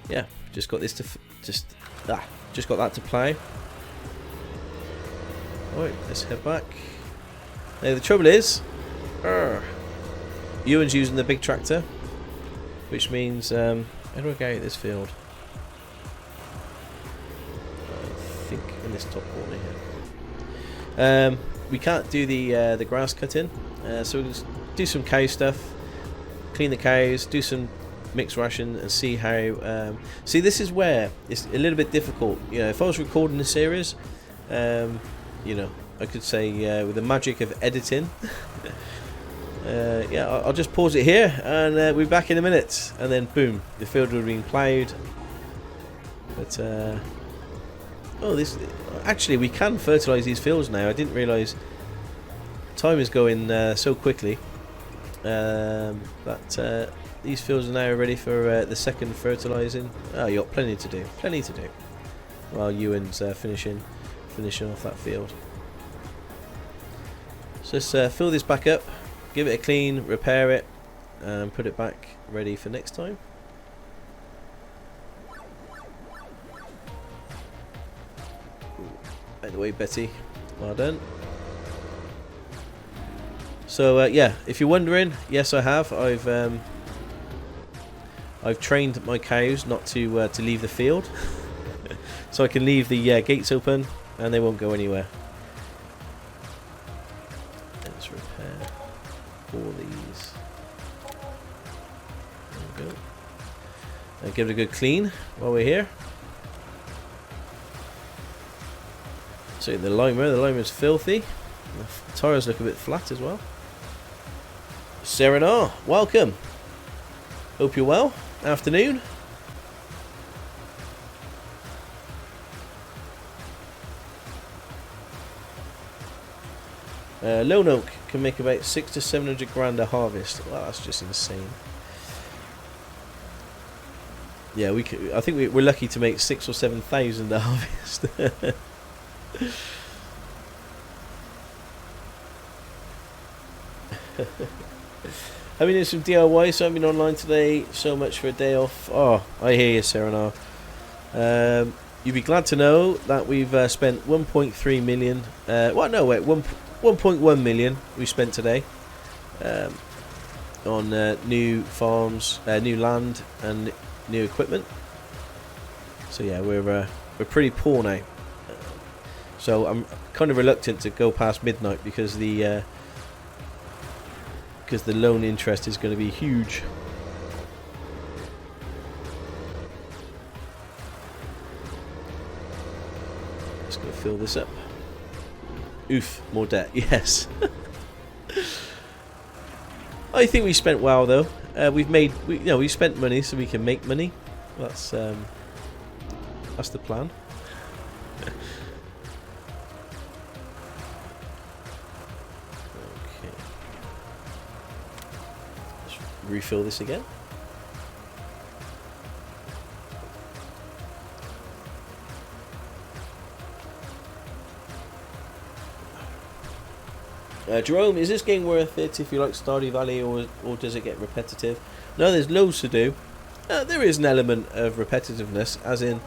yeah, just got this to just got that to plough. Alright, let's head back. Now the trouble is, Ewan's using the big tractor, which means how do I go out this field? I think in this top corner here. We can't do the grass cutting, so we'll just do some cow stuff, clean the cows, do some mixed ration, and see how. See, this is where it's a little bit difficult. You know, if I was recording the series, you know, I could say with the magic of editing. Yeah, I'll just pause it here, and we'll be back in a minute, and then boom, the field will have been ploughed. But oh, this actually we can fertilise these fields now. I didn't realise time is going so quickly. That these fields are now ready for the second fertilising. Oh, you got plenty to do, while Ewan's finishing off that field. So let's fill this back up, give it a clean, repair it, and put it back ready for next time. By the way, Betty, well done. So yeah, if you're wondering, yes, I have. I've trained my cows not to leave the field, so I can leave the gates open and they won't go anywhere. Let's repair all these. There we go. And give it a good clean while we're here. So the limer's filthy. The tyres look a bit flat as well. Serenar, welcome. Hope you're well. Afternoon. Lone Oak can make about 600 to 700 grand a harvest. Well, that's just insane. Yeah, we could, I think we're lucky to make 6,000 or 7,000 a harvest. I've been doing some DIY, so I've been online today. So much for a day off. Oh, I hear you, Serenar. You'd be glad to know that we've spent 1.3 million. Well, no, wait, 1.1 million we spent today on new farms, new land, and new equipment. So yeah, we're pretty poor now. So I'm kind of reluctant to go past midnight because the loan interest is going to be huge. Just going to fill this up. Oof, more debt. Yes. I think we spent well though. We spent money so we can make money. That's the plan. Refill this again. Jerome, is this game worth it if you like Stardew Valley, or does it get repetitive? No, there's loads to do. There is an element of repetitiveness, as in,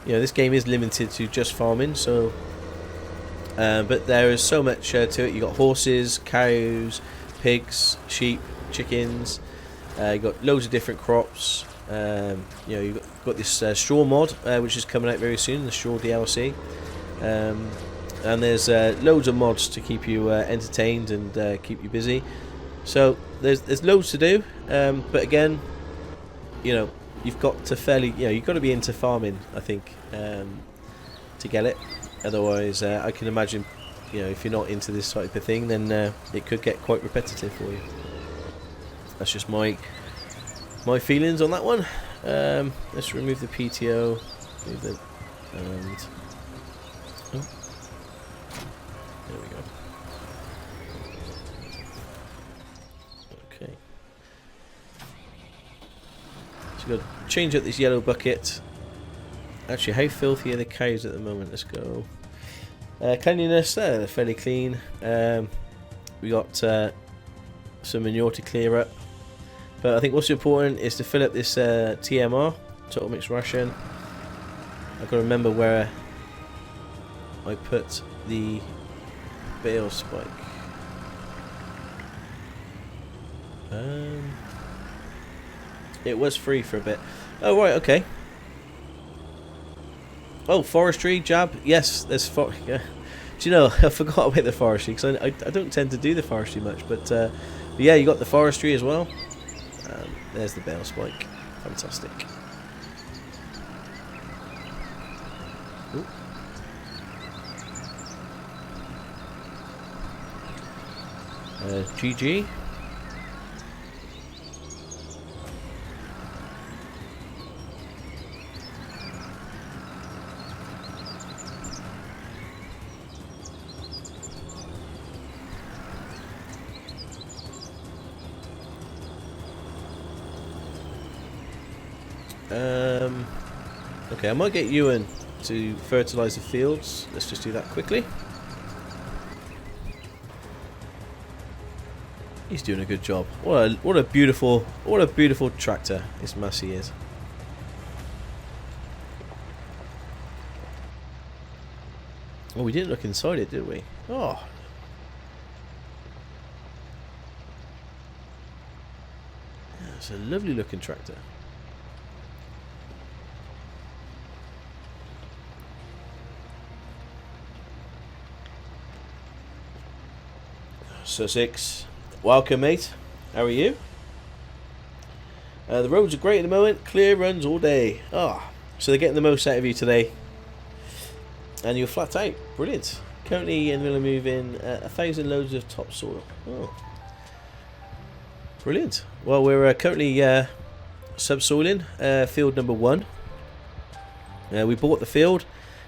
you know, this game is limited to just farming, so but there is so much to it. You got horses, cows, pigs, sheep, chickens. You got loads of different crops. You know, you've got this straw mod, which is coming out very soon, the straw DLC. And there's loads of mods to keep you entertained and keep you busy. So there's loads to do. But again, you know, you've got to be into farming, I think, to get it. Otherwise, I can imagine, you know, if you're not into this type of thing, then it could get quite repetitive for you. That's just my feelings on that one. Let's remove the PTO. There we go. Okay. So we've got to change up this yellow bucket. Actually, how filthy are the cows at the moment? Let's go. Cleanliness, they're fairly clean. We got some manure to clear up. But I think what's important is to fill up this TMR Total mixed ration. I've got to remember where I put the bale spike. It was free for a bit. Oh right, okay. Oh, forestry, jab. Yes, there's yeah. Do you know, I forgot about the forestry because I don't tend to do the forestry much, but yeah, you got the forestry as well. There's the bale spike. Fantastic. Ooh. GG. Okay, I might get Ewan to fertilise the fields. Let's just do that quickly. He's doing a good job. What a beautiful tractor this Massey is. Oh, we didn't look inside it, did we? Oh. Yeah, it's a lovely looking tractor. Sussex, welcome mate. How are you? The roads are great at the moment. Clear runs all day. So they're getting the most out of you today. And you're flat out. Brilliant. Currently in the middle of moving 1,000 loads of topsoil. Oh, brilliant. Well, we're currently subsoiling field number 1. We bought the field.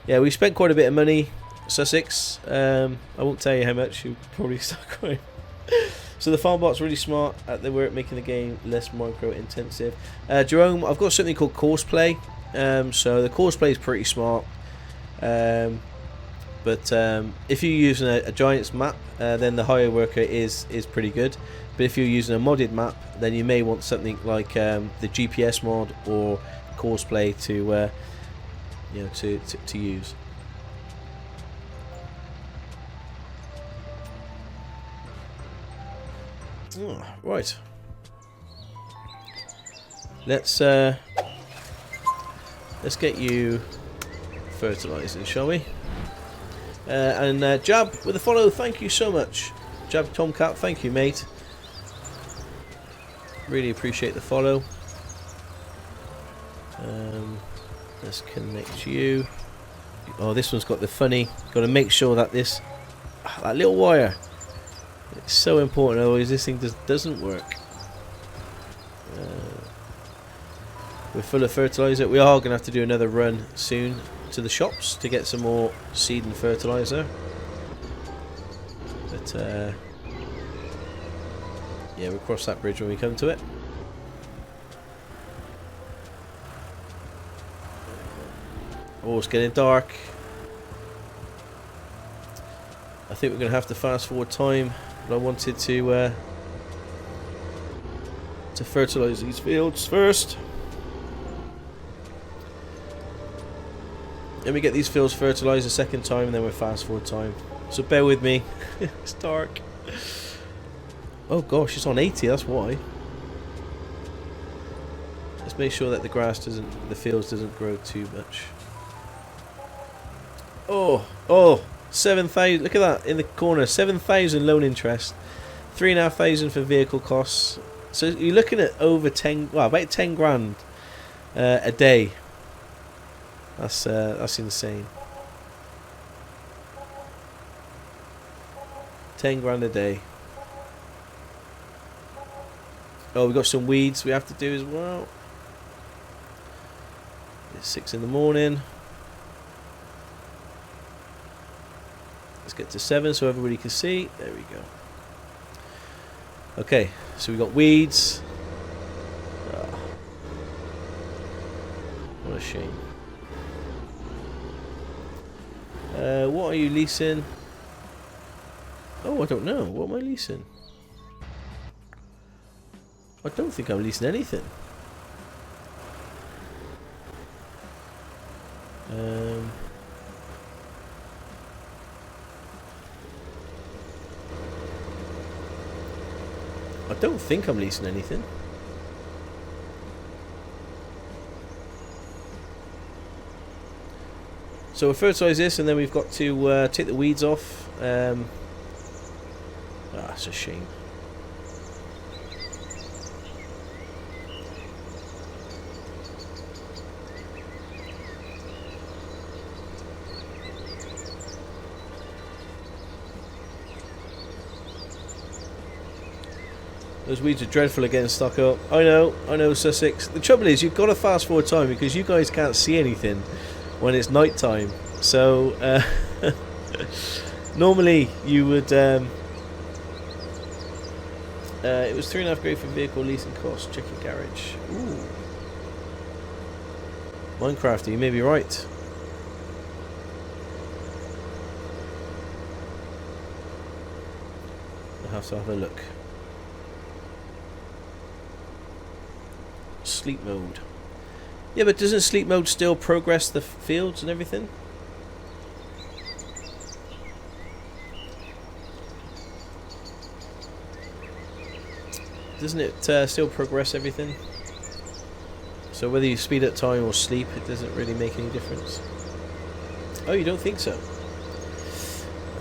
Yeah, we spent quite a bit of money. Sussex. I won't tell you how much. You'll probably start crying. So the farm bot's really smart at the work making the game less micro intensive. Jerome, I've got something called course play. So the course play is pretty smart. But if you're using a Giants map, then the hire worker is pretty good. But if you're using a modded map, then you may want something like the GPS mod or course play to to use. Oh, right. Let's get you fertilising, shall we? And Jab with a follow. Thank you so much, Jab Tomcat. Thank you, mate. Really appreciate the follow. Let's connect you. Oh, this one's got the funny. Got to make sure that that little wire. It's so important, otherwise this thing doesn't work. We're full of fertiliser. We are going to have to do another run soon to the shops to get some more seed and fertiliser. But yeah, we'll cross that bridge when we come to it. Oh, it's getting dark. I think we're going to have to fast forward time. But I wanted to fertilise these fields first. Let me get these fields fertilised a second time, and then we'll fast forward time. So bear with me. It's dark. Oh gosh, it's on 80. That's why. Let's make sure that the fields doesn't grow too much. Oh. 7,000. Look at that in the corner. 7,000 loan interest, 3,500 for vehicle costs. So you're looking at over 10. Well, about 10 grand a day. That's insane. 10 grand a day. Oh, we've got some weeds we have to do as well. It's 6 in the morning. Let's get to 7 so everybody can see. There we go. Okay, so we've got weeds. What a shame. What are you leasing? Oh, I don't know. What am I leasing? I don't think I'm leasing anything. I don't think I'm leasing anything. So we'll fertilise this, and then we've got to take the weeds off. That's a shame. Those weeds are dreadful against Stocko. I know, Sussex. The trouble is, you've got to fast forward time because you guys can't see anything when it's night time. So normally you would. It was 3.5 grand for vehicle leasing costs. Check your garage. Ooh, Minecrafter, you may be right. I'll have to have a look. Sleep mode. Yeah, but doesn't sleep mode still progress the fields and everything? Doesn't it still progress everything? So whether you speed up time or sleep, it doesn't really make any difference. Oh, you don't think so?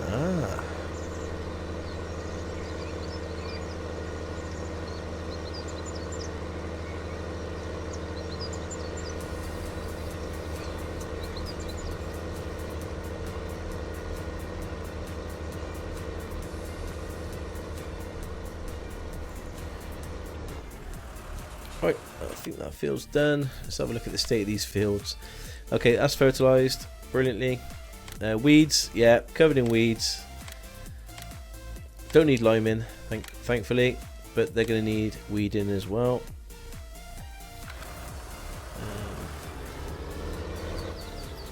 Ah. Right, I think that field's done. Let's have a look at the state of these fields. Okay, that's fertilised brilliantly. Weeds, yeah, covered in weeds. Don't need liming, thankfully, but they're going to need weeding as well.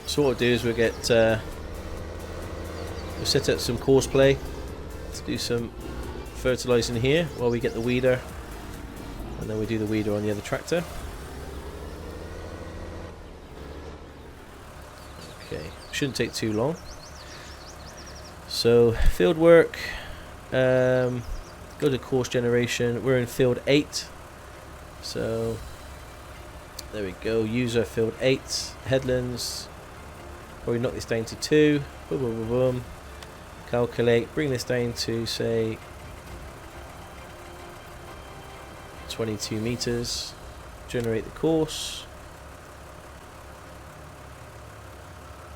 So what we'll do is we'll get we'll set up some course play to do some fertilising here while we get the weeder. And then we do the weeder on the other tractor. Okay, shouldn't take too long. So field work, go to course generation. We're in field 8. So there we go. User field 8 headlands. Probably knock this down to 2. Boom, boom, boom, boom. Calculate. Bring this down to say 22 meters. Generate the course.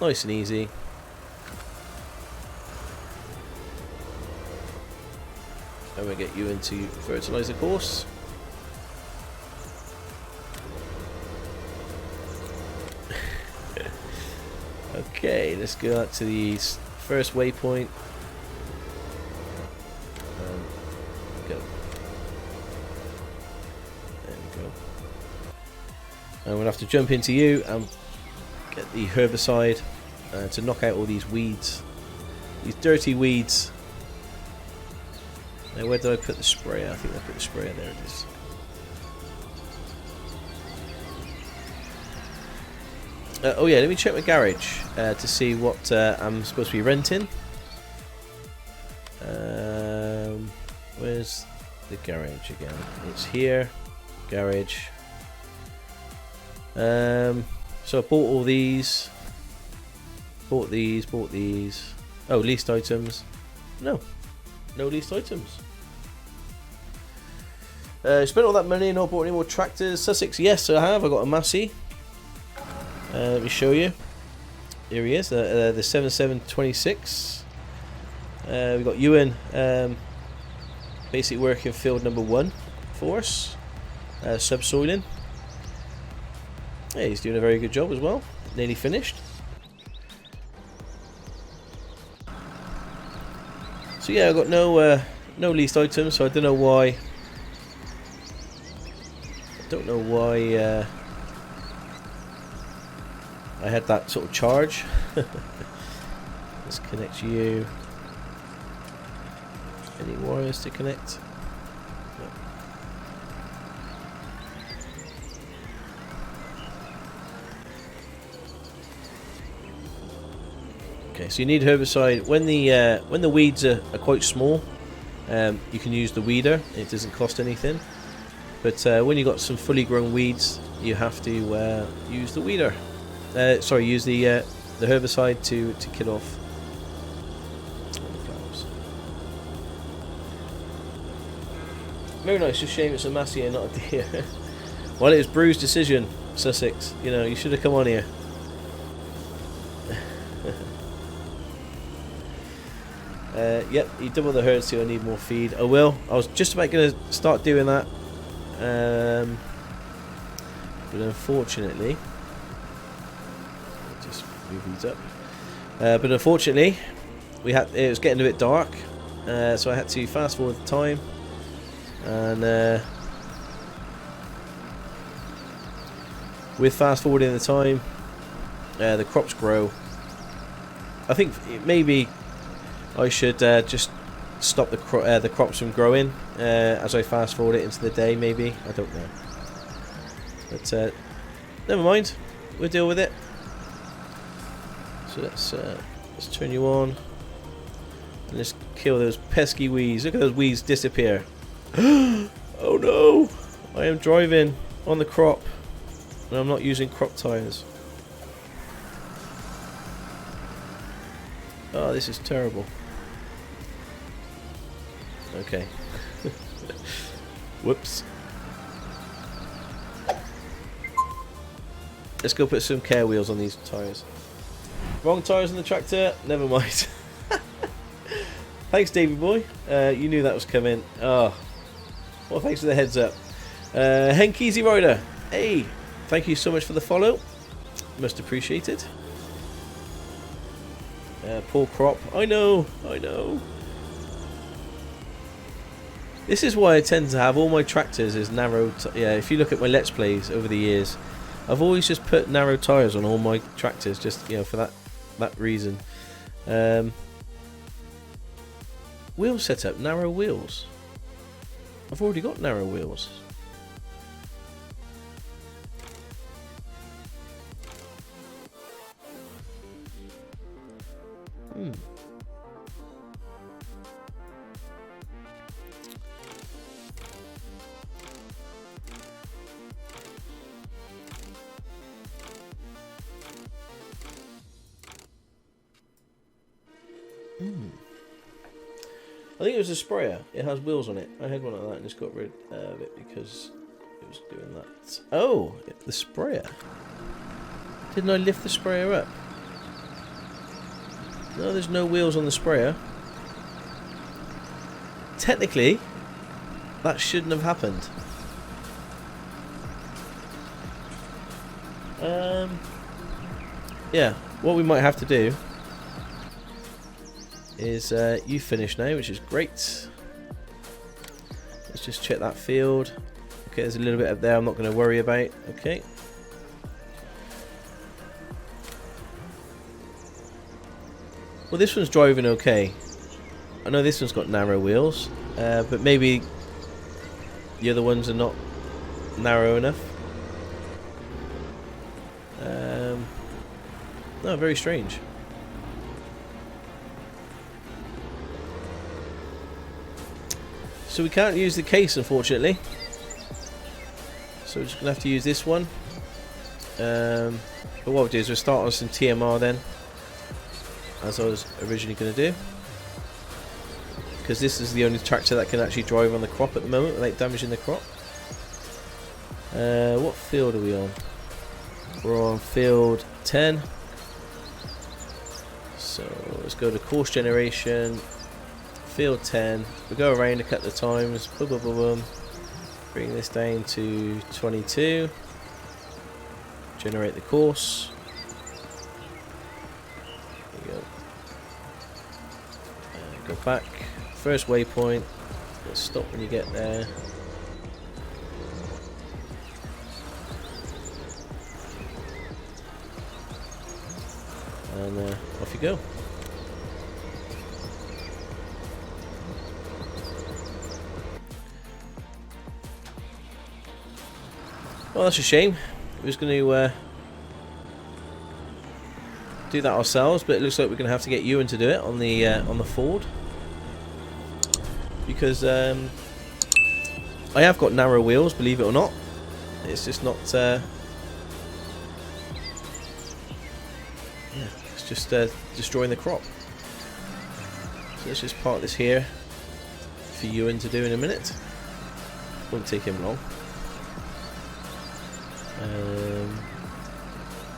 Nice and easy. And we'll get you into fertilizer course. Okay, let's go out to the first waypoint. Go. There we go. And we'll have to jump into you and get the herbicide to knock out all these weeds. These dirty weeds. Now where did I put the sprayer? I think I put the sprayer, there it is. Oh yeah, let me check my garage to see what I'm supposed to be renting. Where's the garage again? It's here. Garage. So I bought all these. Bought these. Oh, leased items. No leased items. Spent all that money and not bought any more tractors. Sussex, yes I have. I got a Massey. Let me show you. Here he is, the 7726. We've got Ewan basically working field number 1 for us, subsoiling. Yeah, he's doing a very good job as well. Nearly finished. So yeah, I've got no leased items, so I don't know why. I had that sort of charge. Let's connect you. Any wires to connect? No. Okay, so you need herbicide when the weeds are quite small. You can use the weeder; it doesn't cost anything. But when you got some fully grown weeds, you have to use the weeder. Sorry, use the herbicide to kill off all the flowers. Very nice. Just shame it's a Massey and not a Deere. Well, it was Brew's decision, Sussex. You know, you should have come on here. Yep, you double the herd, so I need more feed. I will. I was just about going to start doing that, but unfortunately, I'll just move these up. But unfortunately, it was getting a bit dark, so I had to fast forward the time, and with fast forwarding the time, the crops grow. I think maybe I should just stop the crops from growing as I fast forward it into the day. Maybe, I don't know, but never mind. We'll deal with it. So let's turn you on and let's kill those pesky weeds. Look at those weeds disappear. Oh no! I am driving on the crop and I'm not using crop tires. Oh, this is terrible. Okay. Whoops. Let's go put some care wheels on these tyres. Wrong tyres on the tractor? Never mind. Thanks, Davey boy. You knew that was coming. Oh. Well, thanks for the heads up. Henk Easy Rider. Hey, thank you so much for the follow. Most appreciated. Poor crop. I know. This is why I tend to have all my tractors as narrow. Yeah, if you look at my Let's Plays over the years, I've always just put narrow tyres on all my tractors, just for that reason. Wheel setup, narrow wheels. I've already got narrow wheels. I think it was a sprayer. It has wheels on it. I had one like that and just got rid of it because it was doing that. Oh, the sprayer. Didn't I lift the sprayer up? No, there's no wheels on the sprayer. Technically, that shouldn't have happened. Yeah, what we might have to do is you finish now, which is great. Let's just check that field. Okay, there's a little bit up there I'm not going to worry about. Okay. Well, this one's driving okay. I know this one's got narrow wheels, but maybe the other ones are not narrow enough. No, very strange. So we can't use the case, unfortunately. So we're just going to have to use this one. But what we'll do is we'll start on some TMR then, as I was originally going to do. Because this is the only tractor that can actually drive on the crop at the moment without damaging the crop. What field are we on? We're on field 10. So let's go to course generation. Field 10. We go around a couple of times. Boom, boom, boom, boom. Bring this down to 22. Generate the course. There we go. Go back. First waypoint. Let's stop when you get there. And off you go. Well, that's a shame. I was going to do that ourselves, but it looks like we're going to have to get Ewan to do it on the Ford, because I have got narrow wheels, believe it or not. It's just not. Yeah, it's just destroying the crop. So let's just park this here for Ewan to do in a minute. Won't take him long.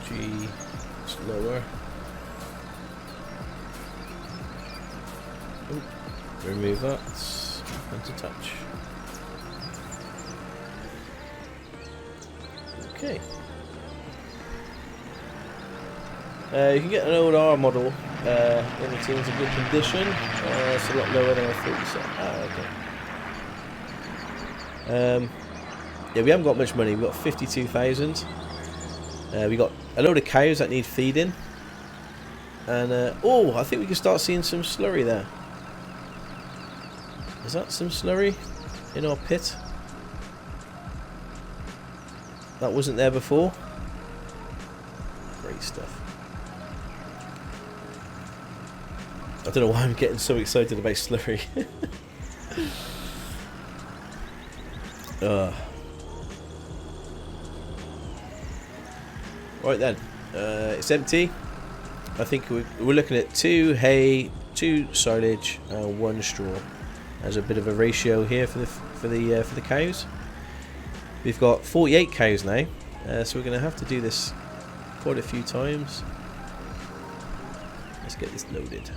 G, slower. Ooh, remove that and to touch. Okay. You can get an old R model when it's in good condition. It's a lot lower than I thought you said. Okay. Yeah, we haven't got much money. We've got 52,000. We got a load of cows that need feeding. And oh, I think we can start seeing some slurry there. Is that some slurry in our pit? That wasn't there before. Great stuff. I don't know why I'm getting so excited about slurry. Right then, it's empty. I think we're looking at 2 hay, 2 silage, and 1 straw. There's a bit of a ratio here for the cows. We've got 48 cows now, so we're going to have to do this quite a few times. Let's get this loaded.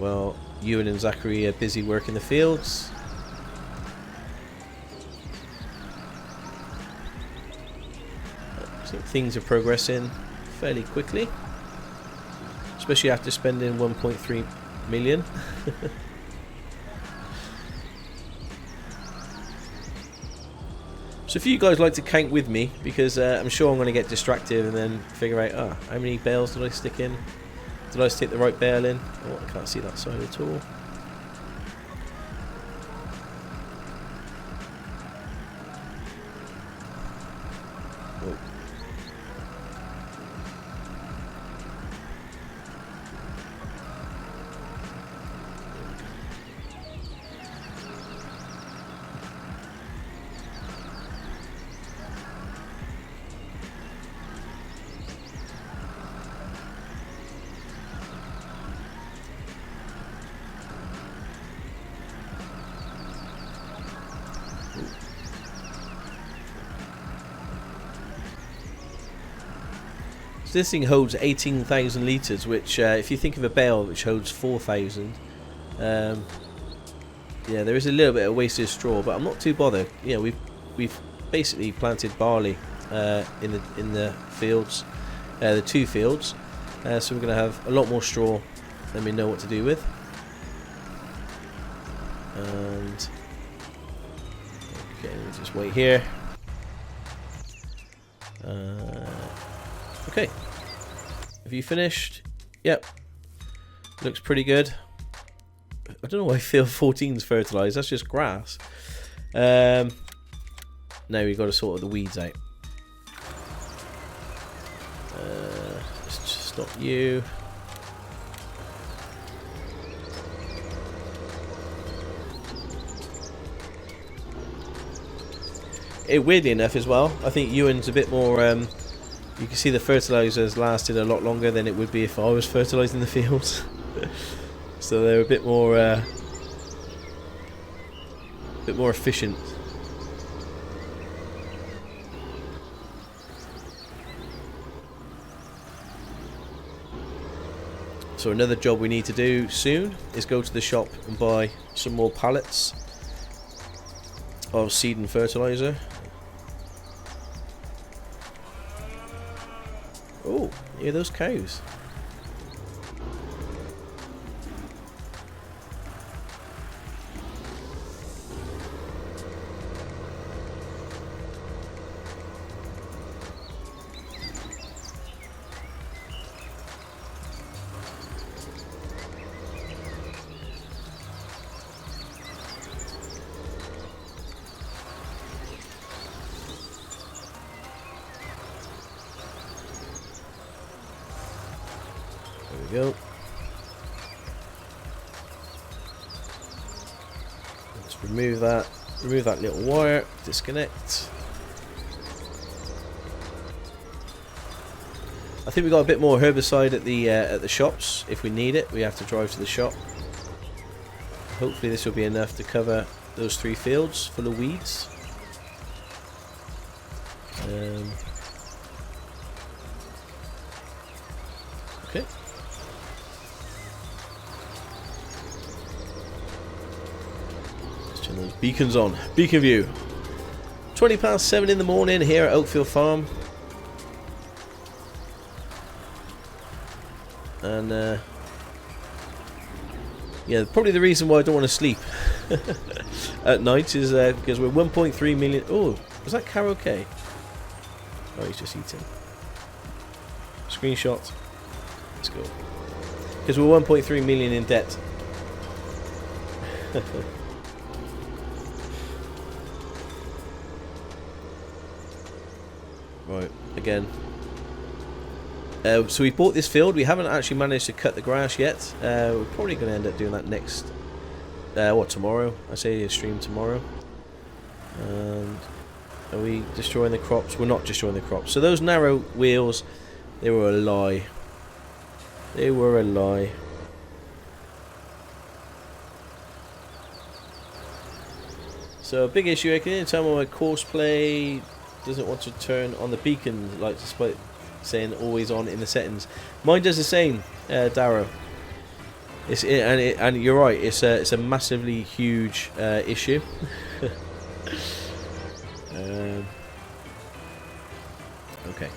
Well, Ewan and Zachary are busy working the fields. So things are progressing fairly quickly, especially after spending 1.3 million. So if you guys like to count with me, because I'm sure I'm going to get distracted and then figure out, how many bales did I stick in? Did I stick the right bale in? Oh, I can't see that side at all. Oh. This thing holds 18,000 litres, which if you think of a bale which holds 4,000, yeah, there is a little bit of wasted straw, but I'm not too bothered. You know, we've basically planted barley in the fields, the 2 fields, so we're going to have a lot more straw than we know what to do with. And okay, let's just wait here. Okay, have you finished? Yep, looks pretty good. I don't know why field 14's fertilised, that's just grass. Now we've got to sort the weeds out. Let's just stop you. Weirdly enough as well, I think Ewan's a bit more... you can see the fertilisers lasted a lot longer than it would be if I was fertilising the fields. So they're a bit more efficient. So another job we need to do soon is go to the shop and buy some more pallets of seed and fertiliser. Oh, yeah, those cows. go. Let's remove that. Remove that little wire. Disconnect. I think we got a bit more herbicide at the shops. If we need it, we have to drive to the shop. Hopefully this will be enough to cover those 3 fields full of weeds. Okay. Let's turn those beacons on. Beacon view. 7:20 in the morning here at Oakfield Farm. And yeah, probably the reason why I don't want to sleep at night is because we're 1.3 million. Oh, was that cow okay? Oh, he's just eating. Screenshot. Let's go. Because we're 1.3 million in debt. Right, again. So we bought this field. We haven't actually managed to cut the grass yet. We're probably going to end up doing that next. Tomorrow? I say a stream tomorrow. And are we destroying the crops? We're not destroying the crops. So those narrow wheels, they were a lie. They were a lie. So a big issue here. Can you tell me my course play doesn't want to turn on the beacon, like despite saying always on in the settings? Mine does the same, Darrow. And you're right. It's a massively huge issue. Okay.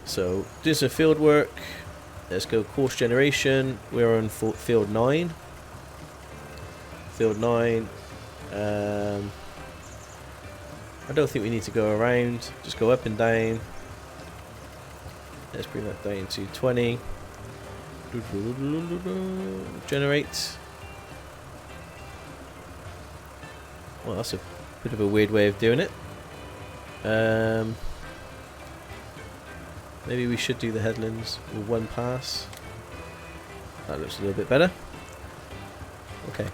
So do some field work. Let's go course generation. We're on field 9. Field 9. I don't think we need to go around. Just go up and down. Let's bring that down to 20. Generate. Well, that's a bit of a weird way of doing it. Maybe we should do the headlands with 1 pass. That looks a little bit better. Okay.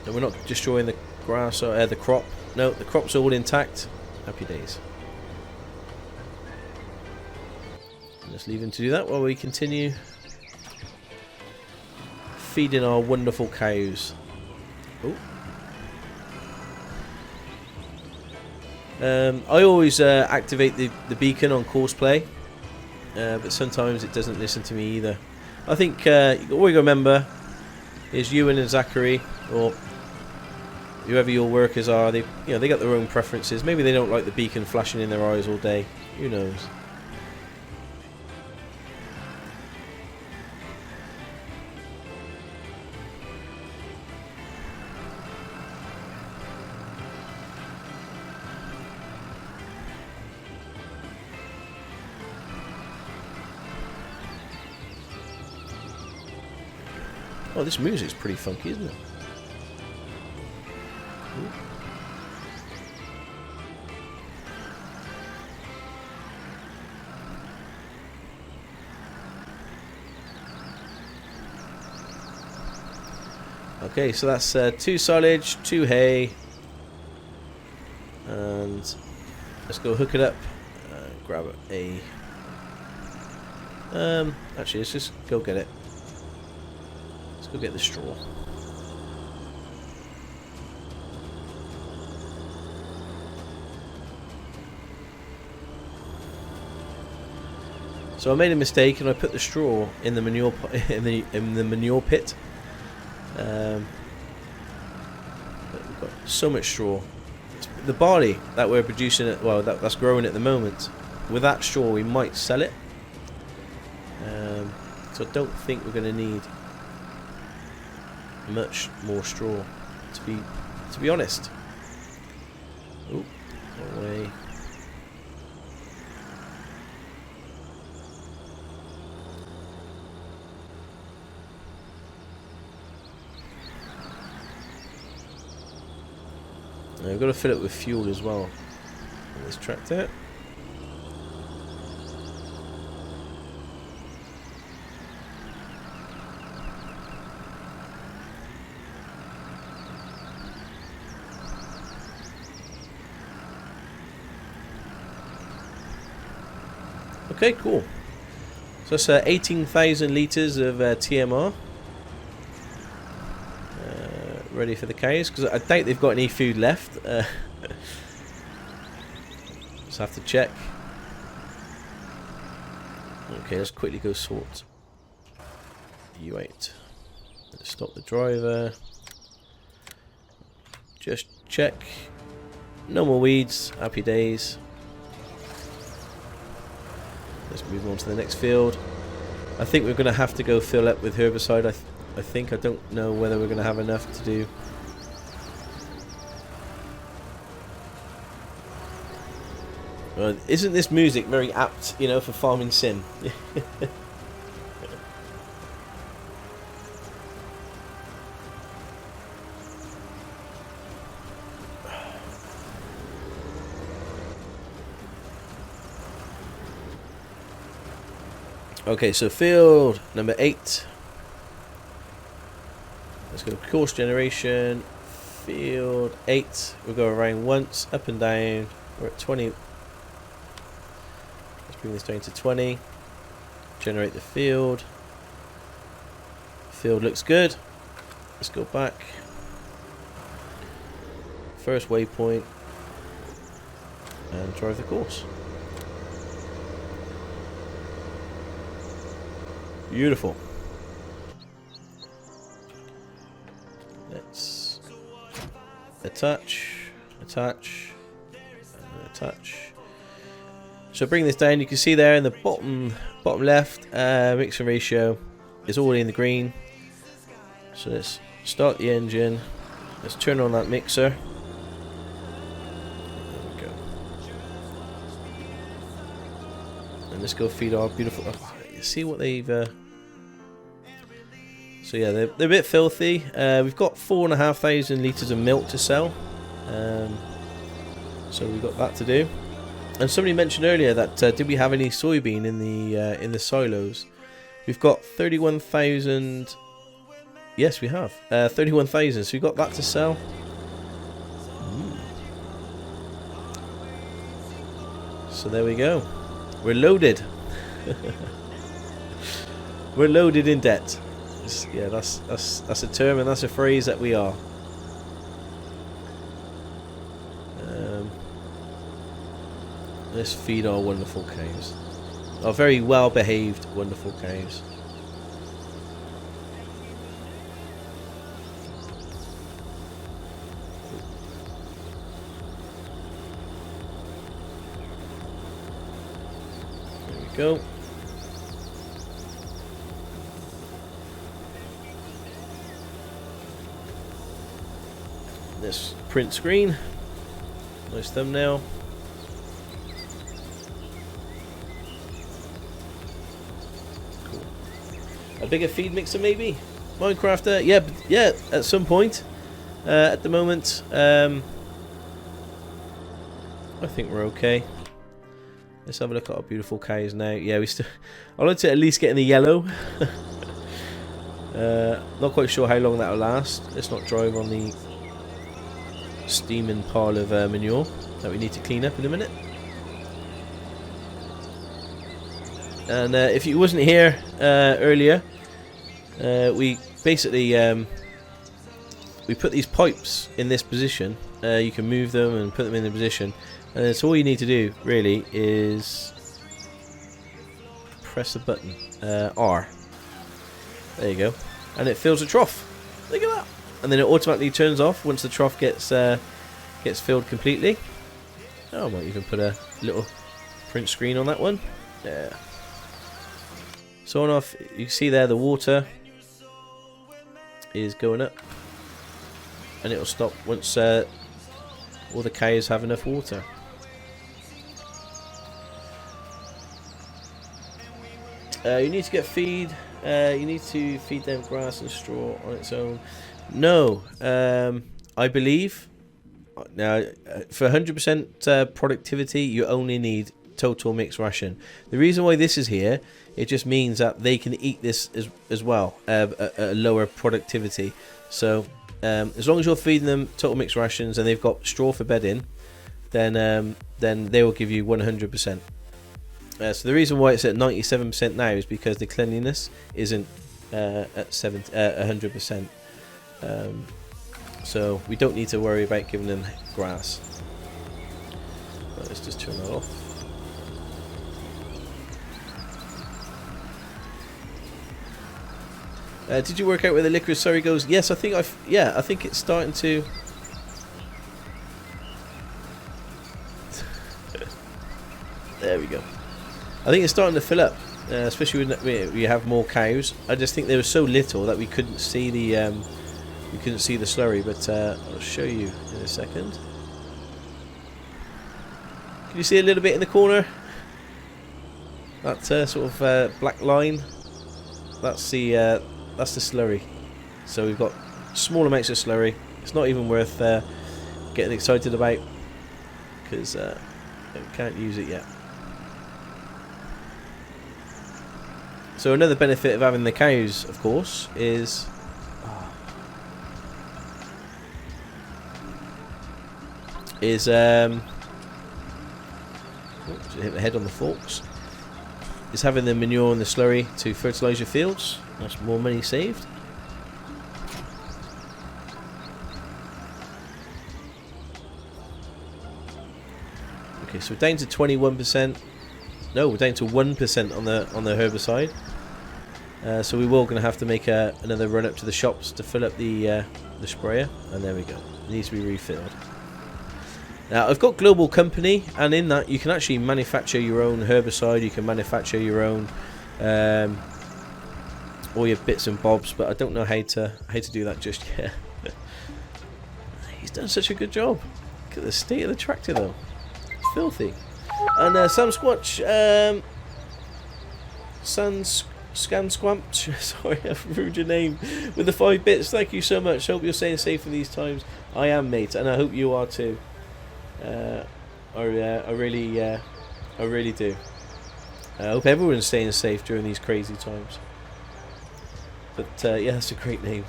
And we're not destroying the grass or the crop. No, the crop's all intact. Happy days. Just leave him to do that while we continue feeding our wonderful cows. Oh. I always activate the beacon on course play, but sometimes it doesn't listen to me either. I think all you remember is Ewan and Zachary, or whoever your workers are. They got their own preferences. Maybe they don't like the beacon flashing in their eyes all day. Who knows? Oh, this music's pretty funky, isn't it? Okay, so that's 2 silage, 2 hay, and let's go hook it up. Grab a. Actually, let's just go get it. Let's go get the straw. So I made a mistake and I put the straw in the manure in the manure pit. But we've got so much straw. The barley that we're producing, that's growing at the moment. With that straw, we might sell it. So I don't think we're going to need much more straw, to be honest. Oh, away. We've got to fill it with fuel as well on this tractor. Okay, cool. So it's 18,000 litres of TMR. Ready for the cows, because I doubt they've got any food left. Just have to check. Okay, let's quickly go sort you out. Let's stop the driver. Just check. No more weeds. Happy days. Let's move on to the next field. I think we're going to have to go fill up with herbicide. I think. I don't know whether we're going to have enough to do. Isn't this music very apt, you know, for farming sim? Okay, so field number 8. Let's go course generation. Field 8. We'll go around once, up and down. We're at 20. Let's bring this down to 20. Generate the field. Field looks good. Let's go back. First waypoint. And drive the course. Beautiful. Let's attach, attach, and attach. So bring this down. You can see there in the bottom left, mixer ratio is already in the green. So let's start the engine. Let's turn on that mixer. There we go. And let's go feed our beautiful. Oh, see what they've. So yeah, they're a bit filthy. We've got 4,500 litres of milk to sell, so we've got that to do. And somebody mentioned earlier that did we have any soybean in the silos? We've got 31,000. Yes, we have 31,000. So we've got that to sell. So there we go. We're loaded. We're loaded in debt. Yeah, that's a term and that's a phrase that we are. Let's feed our wonderful cows. Our very well behaved wonderful cows. There we go. This print screen, nice thumbnail. Cool. A bigger feed mixer maybe, Minecrafter. Yeah, at some point. At the moment, I think we're okay. Let's have a look at our beautiful cows now. Yeah, we still. I like to at least get in the yellow. Not quite sure how long that'll last. Let's not drive on the steaming pile of manure that we need to clean up in a minute. And if you wasn't here earlier, we basically we put these pipes in this position. You can move them and put them in the position, and that's all you need to do really is press the button R. There you go, and it fills a trough. Look at that. And then it automatically turns off once the trough gets filled completely. Oh, I might even put a little print screen on that one. Yeah. So on off, you can see there the water is going up, and it will stop once all the cows have enough water. You need to get feed. You need to feed them grass and straw on its own. No, I believe Now, for 100% productivity, you only need total mixed ration. The reason why this is here, it just means that they can eat this as well at a lower productivity. So as long as you're feeding them total mixed rations and they've got straw for bedding, then they will give you 100%. So the reason why it's at 97% now is because the cleanliness isn't at 100%. So we don't need to worry about giving them grass. Right, let's just turn that off. Did you work out where the licorice slurry goes? Yes, I think I think it's starting to. There we go. I think it's starting to fill up, especially when we have more cows. I just think there was so little that we couldn't see the slurry, but I'll show you in a second. Can you see a little bit in the corner? That sort of black line. That's the slurry. So we've got small amounts of slurry. It's not even worth getting excited about because we can't use it yet. So another benefit of having the cows, of course, is hit the head on the forks. Is having the manure and the slurry to fertilise your fields. That's more money saved. Okay, so we're down to 21%. No, we're down to 1% on the herbicide. So we will going to have to make another run up to the shops to fill up the sprayer, and there we go. It needs to be refilled. Now I've got Global Company, and in that you can actually manufacture your own herbicide. You can manufacture your own all your bits and bobs, but I don't know how to do that just yet. He's done such a good job. Look at the state of the tractor though. It's filthy. And Sam Squatch, Scan Squamch, sorry, I've ruined your name, with the 5 bits. Thank you so much. Hope you're staying safe in these times. I am, mate, and I hope you are too. I really do. I hope everyone's staying safe during these crazy times. But yeah, that's a great name,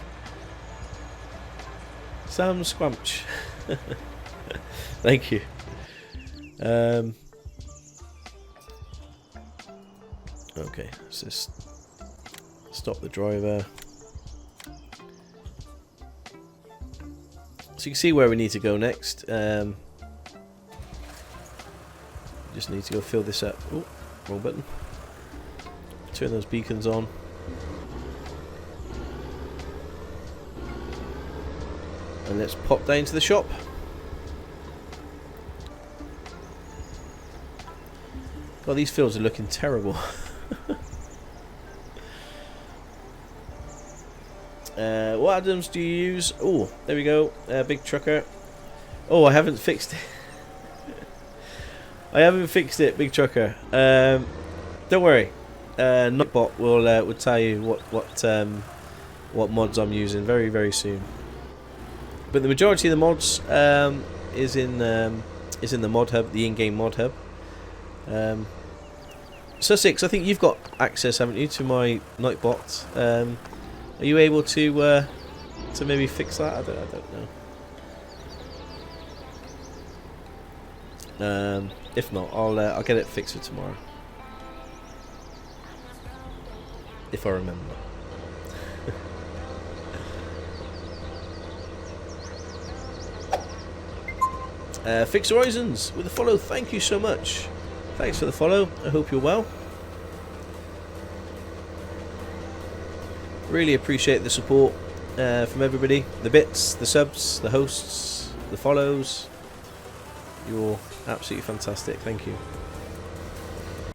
Sam Squamch. Thank you. Okay, let's just stop the driver. So you can see where we need to go next. Just need to go fill this up. Oh, wrong button. Turn those beacons on. And let's pop down to the shop. God, these fields are looking terrible. What Adams do you use? Oh, there we go. Big trucker. Oh, I haven't fixed it. I haven't fixed it, Big trucker. Don't worry. Nightbot will tell you what mods I'm using very, very soon. But the majority of the mods is in the mod hub, the in-game mod hub. Sussex, I think you've got access, haven't you, to my Nightbot? Are you able to maybe fix that? I don't know. If not, I'll get it fixed for tomorrow, if I remember. Fix Horizons with a follow. Thank you so much. Thanks for the follow. I hope you're well. Really appreciate the support from everybody. The bits, the subs, the hosts, the follows. You're absolutely fantastic. Thank you.